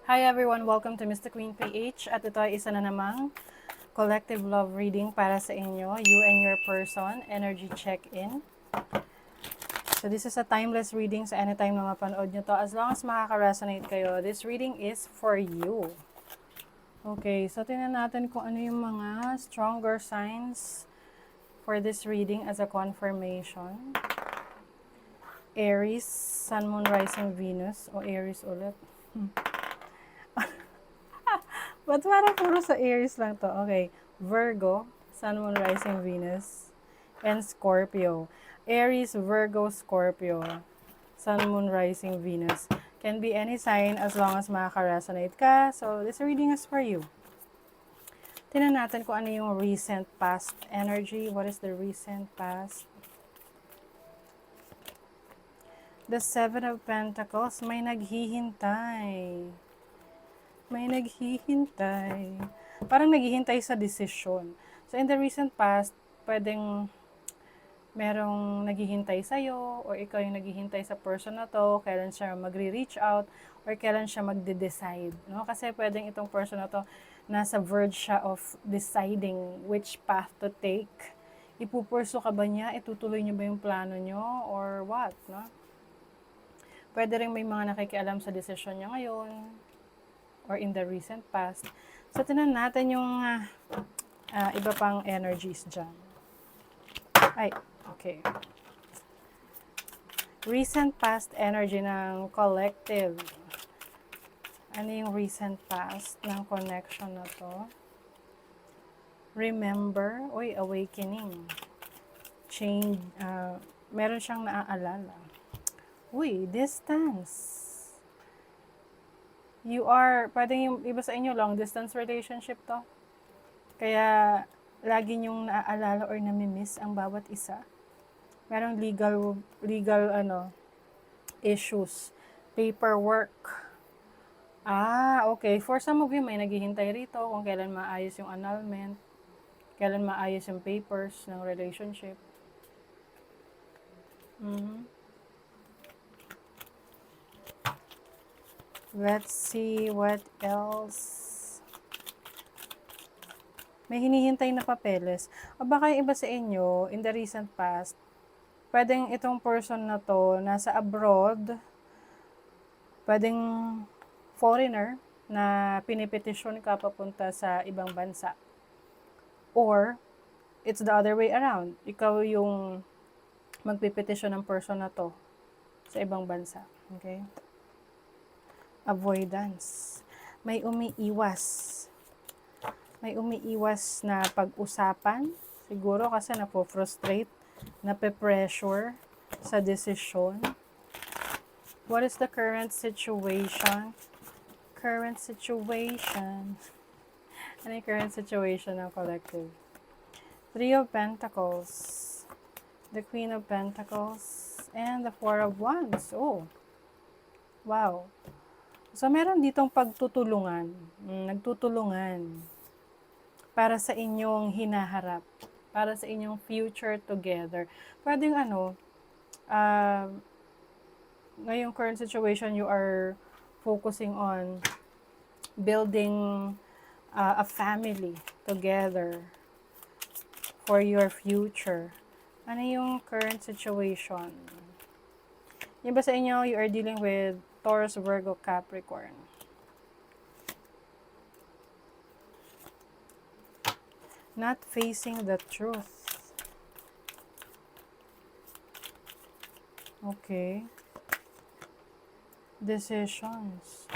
Hi everyone! Welcome to Mr. Queen PH at ito ay isa na namang collective love reading para sa inyo, you and your person, energy check-in. So this is a timeless reading, so anytime na mapanood nyo to, as long as makaka-resonate kayo, this reading is for you. Okay, so tingnan natin kung ano yung mga stronger signs for this reading as a confirmation. Aries, Sun, Moon, Rising, Venus, o Aries ulit. Ba't parang puro sa Aries lang to? Okay. Virgo, Sun, Moon, Rising, Venus, and Scorpio. Aries, Virgo, Scorpio. Sun, Moon, Rising, Venus. Can be any sign as long as makaka-resonate ka. So, this reading is for you. Tingnan natin kung ano yung recent past energy. What is the recent past? The Seven of Pentacles. May naghihintay. May naghihintay. Parang naghihintay sa desisyon. So, in the recent past, pwedeng merong naghihintay sa'yo, or ikaw yung naghihintay sa person na to, kailan siya magre-reach out, or kailan siya magde-decide. No? Kasi pwedeng itong person na to, nasa verge siya of deciding which path to take. Ipupurso ka ba niya? Itutuloy niyo ba yung plano niyo? Or what? No? Pwede rin may mga nakikialam sa desisyon niya ngayon, or in the recent past. So, tinan natin yung iba pang energies dyan. Ay, okay. Recent past energy ng collective. Ano yung recent past ng connection na to? Remember, awakening. Change, meron siyang naaalala. Distance. Pwedeng yung iba sa inyo, long distance relationship to. Kaya, lagi nyong naaalala or namimiss ang bawat isa. Merong legal issues. Paperwork. Okay. For some of you, may naghihintay rito kung kailan maayos yung annulment, kailan maayos yung papers ng relationship. Let's see what else. May hinihintay na papeles. O baka yung iba sa inyo, in the recent past, pwedeng itong person na to, nasa abroad, pwedeng foreigner, na pinipetisyon ka papunta sa ibang bansa. Or, it's the other way around. Ikaw yung magpipetisyon ng person na to sa ibang bansa. Okay? Avoidance. May umiiwas. May umiiwas na pag-usapan. Siguro kasi napo-frustrate, nape-pressure sa desisyon. What is the current situation? Current situation. Ano yung current situation ng collective? Three of Pentacles. The Queen of Pentacles. And the Four of Wands. Oh. Wow. So, meron ditong pagtutulungan. Nagtutulungan. Para sa inyong hinaharap. Para sa inyong future together. Pwedeng ngayong current situation, you are focusing on building a family together for your future. Ano yung current situation? Yung ba sa inyo, you are dealing with Taurus, Virgo, Capricorn. Not facing the truth. Okay. Decisions.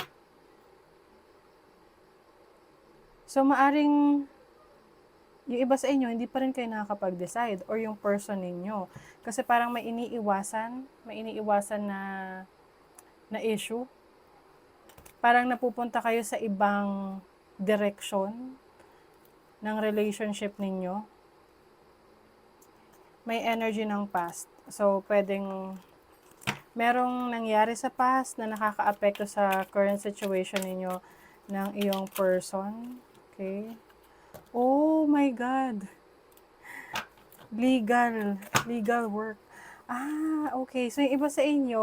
So, maaring yung iba sa inyo, hindi pa rin kayo nakakapag-decide, or yung person ninyo. Kasi parang may iniiwasan na issue. Parang napupunta kayo sa ibang direction ng relationship ninyo. May energy ng past. So, pwedeng merong nangyari sa past na nakaka-apekto sa current situation ninyo ng iyong person. Okay? Oh my God! Legal work. Okay. So, yung iba sa inyo,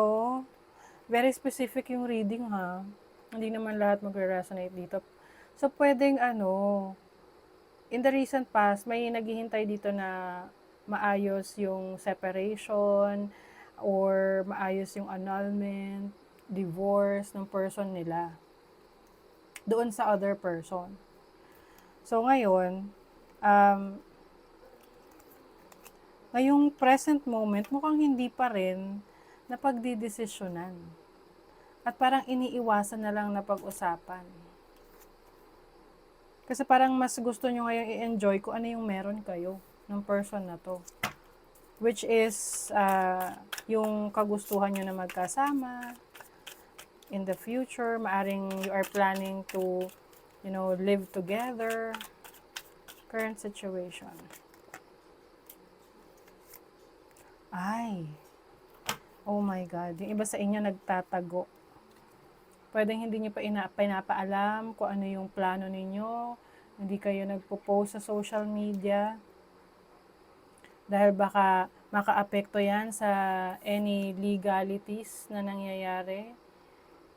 very specific yung reading, ha? Hindi naman lahat magre-resonate dito. So, pwedeng in the recent past, may naghihintay dito na maayos yung separation or maayos yung annulment, divorce ng person nila doon sa other person. So, ngayon, ngayong present moment, mukhang hindi pa rin napagdidesisyonan. At parang iniiwasan na lang na pag-usapan. Kasi parang mas gusto nyo ngayong i-enjoy kung ano yung meron kayo ng person na to. Which is, yung kagustuhan nyo na magkasama in the future. Maaring you are planning to, live together. Current situation. Ay, oh my God, yung iba sa inyo nagtatago. Pwedeng hindi nyo pa pinapaalam kung ano yung plano ninyo. Hindi kayo nagpo-post sa social media. Dahil baka makaapekto yan sa any legalities na nangyayari.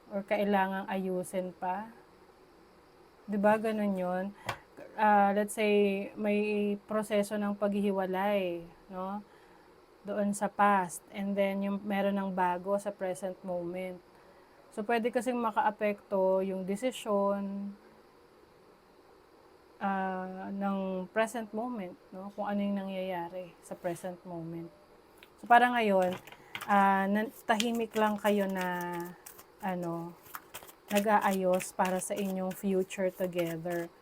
Or kailangang ayusin pa. Diba ganun yun? Let's say, may proseso ng paghihiwalay, no? Doon sa past. And then, yung meron ng bago sa present moment. So, pwede kasing makaapekto yung desisyon ng present moment, no? Kung ano yung nangyayari sa present moment. So, parang ngayon, tahimik lang kayo na, nag-aayos para sa inyong future together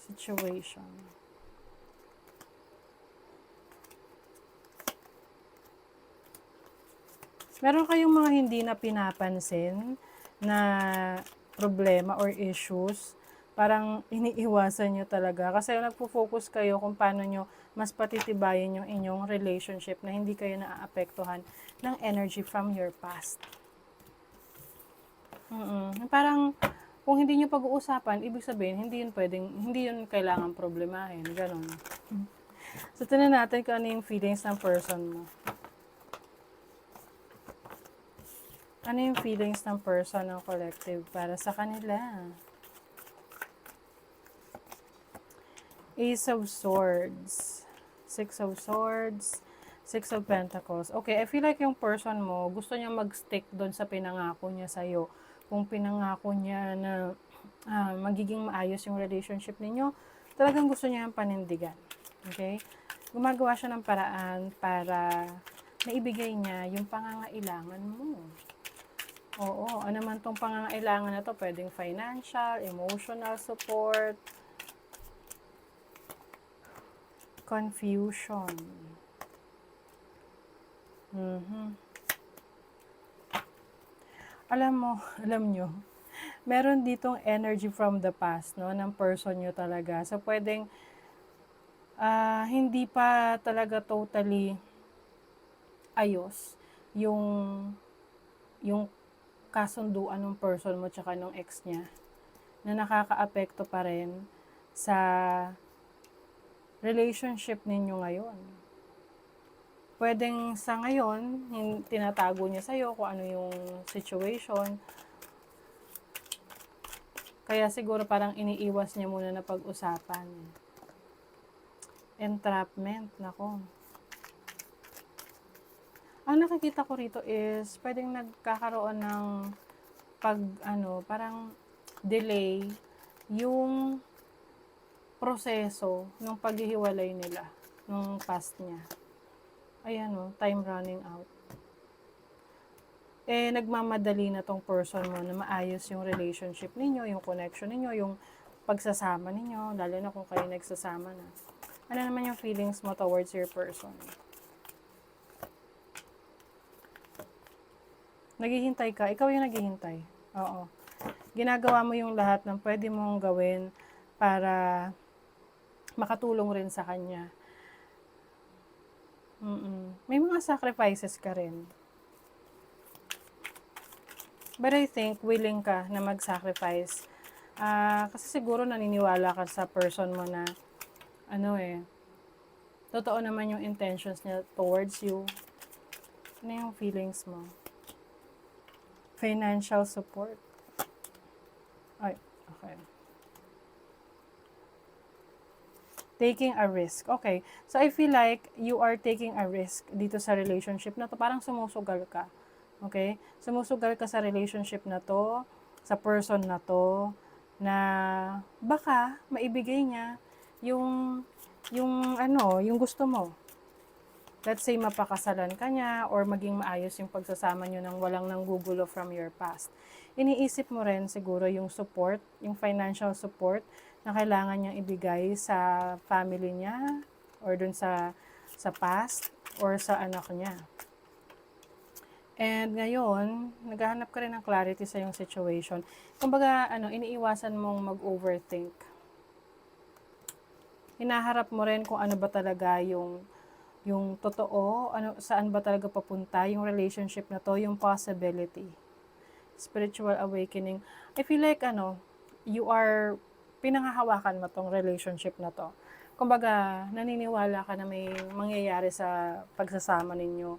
situation. Meron kayong mga hindi na pinapansin na problema or issues, parang iniiwasan nyo talaga. Kasi nagpo-focus kayo kung paano nyo mas patitibayin yung inyong relationship na hindi kayo naaapektuhan ng energy from your past. Parang kung hindi nyo pag-uusapan, ibig sabihin, hindi yun kailangan problemahin. Ganon. So, tingnan natin kung ano yung feelings ng person mo. Ano yung feelings ng person ng collective para sa kanila? Ace of Swords, Six of Swords, Six of Pentacles. Okay, I feel like yung person mo, gusto niya mag-stick doon sa pinangako niya sa'yo. Kung pinangako niya na magiging maayos yung relationship ninyo, talagang gusto niya yung panindigan. Okay? Gumagawa siya ng paraan para naibigay niya yung pangangailangan mo. Oo, ano man tong pangangailangan na to, pwedeng financial, emotional support, confusion. Alam nyo, meron ditong energy from the past, no, ng person nyo talaga. So, pwedeng hindi pa talaga totally ayos yung kasunduan ng person mo tsaka ng ex niya na nakakaapekto pa rin sa relationship ninyo ngayon. Pwedeng sa ngayon, tinatago niya sa'yo kung ano yung situation. Kaya siguro parang iniiwas niya muna na pag-usapan. Entrapment, nako. Ang nakikita ko rito is, pwedeng nagkakaroon ng parang delay yung proseso ng paghihiwalay nila nung past niya. Ayan time running out. Nagmamadali na tong person mo na maayos yung relationship ninyo, yung connection ninyo, yung pagsasama ninyo, lalo na kung kayo nagsasama na. Ano naman yung feelings mo towards your person? Naghihintay ka, ikaw yung naghihintay. Oo. Ginagawa mo yung lahat ng pwede mong gawin para makatulong rin sa kanya. May mga sacrifices ka rin. But I think willing ka na mag-sacrifice. Kasi siguro naniniwala ka sa person mo na totoo naman yung intentions niya towards you. Ano yung feelings mo? Financial support. Ay, okay. Taking a risk. Okay. So, I feel like you are taking a risk dito sa relationship na to. Parang sumusugal ka. Okay? Sumusugal ka sa relationship na to, sa person na to, na baka maibigay niya yung, yung gusto mo. Let's say, mapakasalan ka niya or maging maayos yung pagsasama nyo nang walang nanggugulo from your past. Iniisip mo rin siguro yung support, yung financial support na kailangan niyang ibigay sa family niya or dun sa past or sa anak niya. And ngayon, naghahanap ka rin ng clarity sa yung situation. Kumbaga, iniiwasan mong mag-overthink. Hinaharap mo rin kung ano ba talaga yung totoo, saan ba talaga papunta yung relationship na to, yung possibility. Spiritual awakening. I feel like, you are pinanghahawakan mo tong relationship na to. Kumbaga, naniniwala ka na may mangyayari sa pagsasama ninyo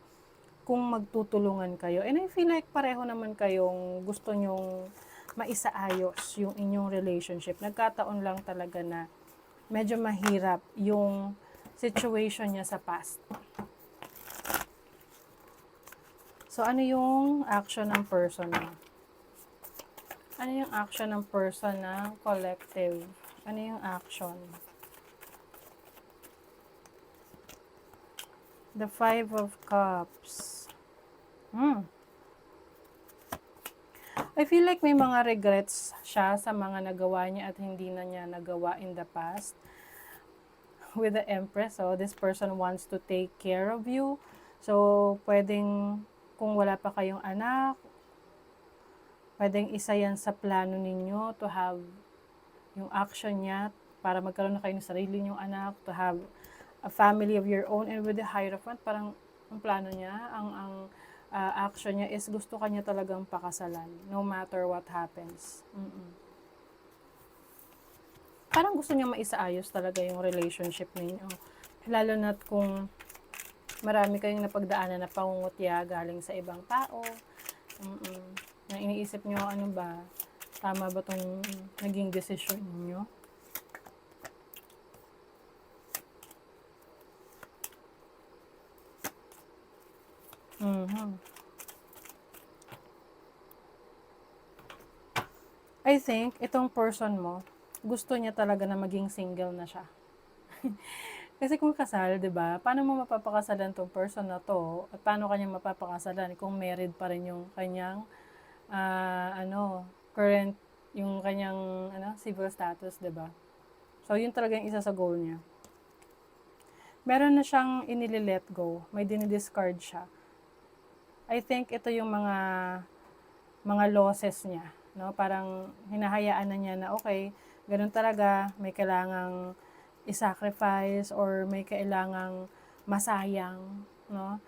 kung magtutulungan kayo. And I feel like pareho naman kayong gusto nyong maisaayos yung inyong relationship. Nagkataon lang talaga na medyo mahirap yung situation niya sa past. So, ano yung action ng person mo? Ano yung action ng person ng collective? Ano yung action? The Five of Cups. I feel like may mga regrets siya sa mga nagawa niya at hindi na niya nagawa in the past. With the Empress, so this person wants to take care of you. So, pwedeng kung wala pa kayong anak, pwedeng isa yan sa plano ninyo to have yung action niya para magkaroon na kayo ng sarili ninyong anak, to have a family of your own. And with the Hierophant, parang ang plano niya, ang action niya is gusto kanya talagang pakasalan, no matter what happens. Parang gusto niya maisaayos talaga yung relationship ninyo. Lalo na't kung marami kayong napagdaanan na pangungutya galing sa ibang tao. Na iniisip nyo, ano ba, tama ba tong naging desisyon niyo? I think, itong person mo, gusto niya talaga na maging single na siya. Kasi kung kasal, 'di ba? Paano mo mapapakasalan tong person na to? At paano kanya mapapakasalan kung married pa rin yung kanyang current, yung kanyang civil status, 'di ba? So, yun talaga yung isa sa goal niya. Meron na siyang inili-let go, may dinidiscard siya. I think ito yung mga losses niya, no? Parang hinahayaan na niya na okay, ganun talaga, may kailangang i-sacrifice or may kailangang masayang, no?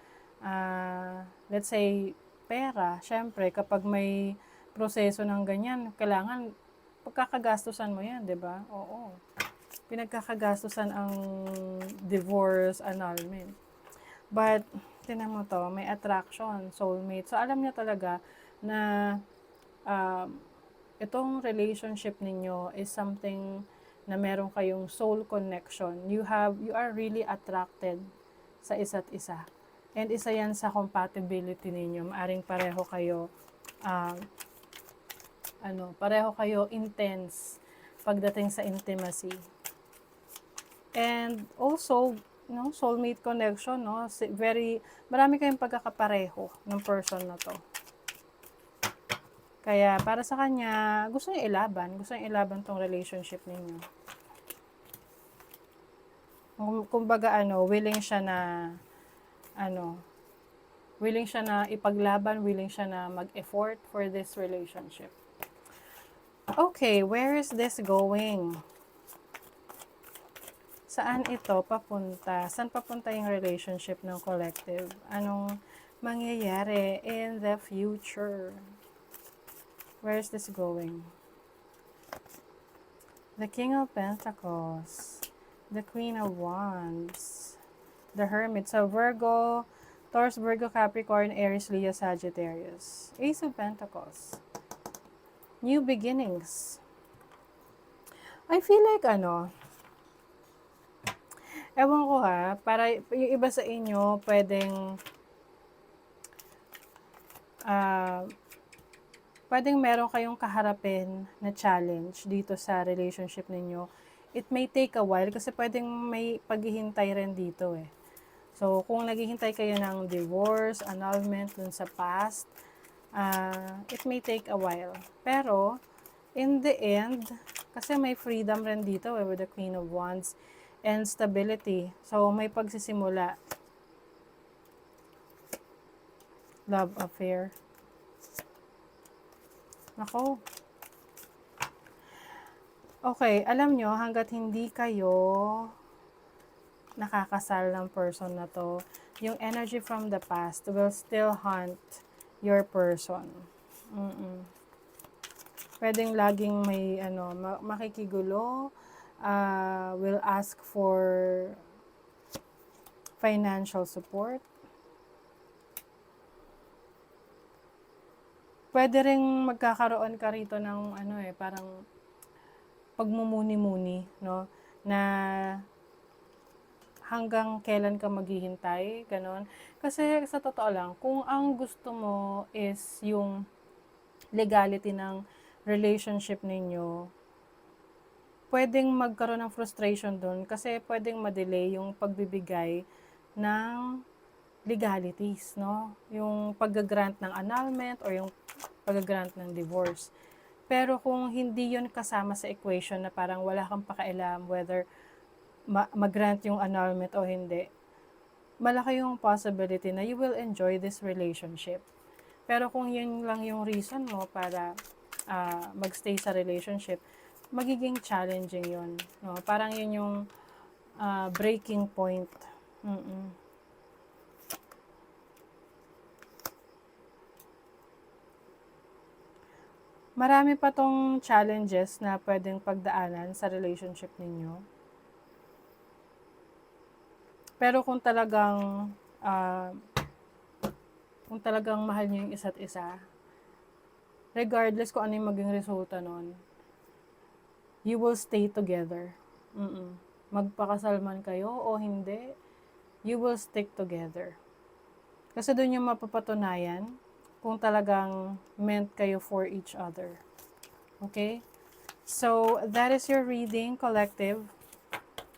Let's say, pera. Syempre, kapag may proseso ng ganyan, kailangan pagkakagastusan mo yan, di ba? Oo. Pinagkakagastusan ang divorce annulment. But, tinan mo to, may attraction, soulmate. So, alam niya talaga na itong relationship ninyo is something na meron kayong soul connection. You are really attracted sa isa't isa. And isa yan sa compatibility ninyo. Maaring pareho kayo intense pagdating sa intimacy. And also, soulmate connection, marami kayong pagkakapareho ng person na to. Kaya, para sa kanya, gusto niya ilaban tong relationship ninyo. Kumbaga, willing siya na ipaglaban, willing siya na mag-effort for this relationship. Okay, where is this going? Saan ito papunta? Saan papunta yung relationship ng collective? Anong mangyayari in the future? Where is this going? The King of Pentacles, the Queen of Wands, the Hermit. So, Virgo, Taurus, Virgo, Capricorn, Aries, Leo, Sagittarius. Ace of Pentacles. New beginnings. I feel like ewan ko ha, para yung iba sa inyo, ah, pwedeng meron kayong kaharapin na challenge dito sa relationship ninyo. It may take a while kasi pwedeng may paghihintay rin dito eh. So, kung naghihintay kayo ng divorce, annulment dun sa past, it may take a while. Pero, in the end, kasi may freedom rin dito with the Queen of Wands and stability. So, may pagsisimula. Love affair. Nako. Okay, alam nyo, hanggat hindi kayo nakakasal ng person na to, yung energy from the past will still haunt your person. Pwedeng laging may makikigulo, will ask for financial support. Pwede ring magkakaroon ka rito ng parang pagmumuni-muni, no? Na hanggang kailan ka maghihintay, ganon. Kasi sa totoo lang, kung ang gusto mo is yung legality ng relationship ninyo, pwedeng magkaroon ng frustration doon kasi pwedeng ma-delay yung pagbibigay ng legalities, no? Yung pag-grant ng annulment or yung pag-grant ng divorce. Pero kung hindi yun kasama sa equation na parang wala kang pakialam whether mag-grant yung annulment o hindi, malaki yung possibility na you will enjoy this relationship. Pero kung yun lang yung reason mo para magstay sa relationship, magiging challenging yun. No? Parang yun yung breaking point. Marami pa tong challenges na pwedeng pagdaanan sa relationship ninyo. Pero kung talagang mahal niyo yung isa't isa, regardless kung ano yung maging resulta nun, you will stay together. Magpakasal man kayo o hindi, you will stick together. Kasi doon yung mapapatunayan kung talagang meant kayo for each other. Okay? So, that is your reading, collective.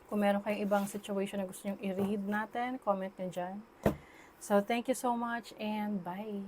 Kung meron kayong ibang situation na gusto nyong i-read natin, comment nyo dyan. So, thank you so much and bye!